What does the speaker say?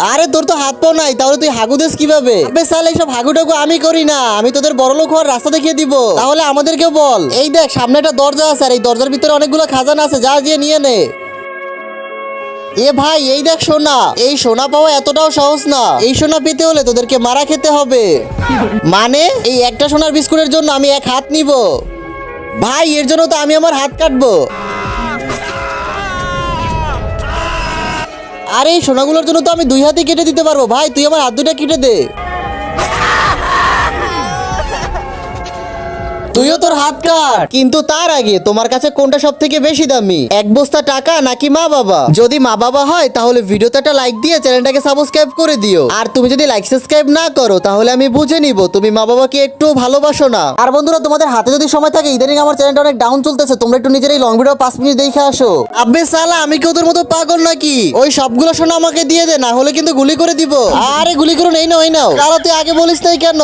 আরে তোর তো হাত পাও নাই, তাহলে তুই হাগু দিস কিভাবে? আবে সালে এইসব হাগুটাগু আমি করি না, আমি তোদের বড়লোক হওয়ার রাস্তা দেখিয়ে দিব। তাহলে আমাদেরকে বল। এই দেখ সামনে একটা দরজা আছে, আর এই দরজার ভিতরে অনেকগুলো খাজানা আছে, যা গিয়ে নিয়ে নে। এ ভাই এই দেখ সোনা, এই সোনা পাওয়া এতটাও সহজ না। এই সোনা পেতে হলে তোদেরকে মারা খেতে হবে। মানে এই একটা সোনার বিস্কুটের জন্য আমি এক হাত নিব? ভাই এর জন্য তো আমি আমার হাত কাটবো। আরে এই সোনাগুলোর জন্য তো আমি দুই হাতই কেটে দিতে পারবো। ভাই তুই আমার হাত দুটা কেটে দে। তুইও তোর হাত কাট, কিন্তু তার আগে তোমার কাছে কোনটা সব থেকে বেশি দামি, এক বস্তা টাকা নাকি মা বাবা? যদি মা বাবা হয় তাহলে ভিডিওতে একটা লাইক দিয়ে চ্যানেলটাকে সাবস্ক্রাইব করে দিও। আর তুমি যদি লাইক সাবস্ক্রাইব না করো তাহলে আমি বুঝে নিব তুমি মা বাবাকে একটু ভালোবাসো না। আর বন্ধুরা তোমাদের হাতে যদি সময় থাকে, ইদানিং আমার চ্যানেলটা অনেক ডাউন চলতেছে, তোমরা একটু নিজের এই লং ভিডিও 5 মিনিট দেখে আসো। আবে সালা আমি কি ওদের মতো পাগল নাকি? ওই সবগুলো সোনা আমাকে দিয়ে দে, না হলে কিন্তু গুলি করে দিব। আরে গুলি করুন, এই নাও এই নাও। তাহলে তুই আগে বলিস নাই কেন?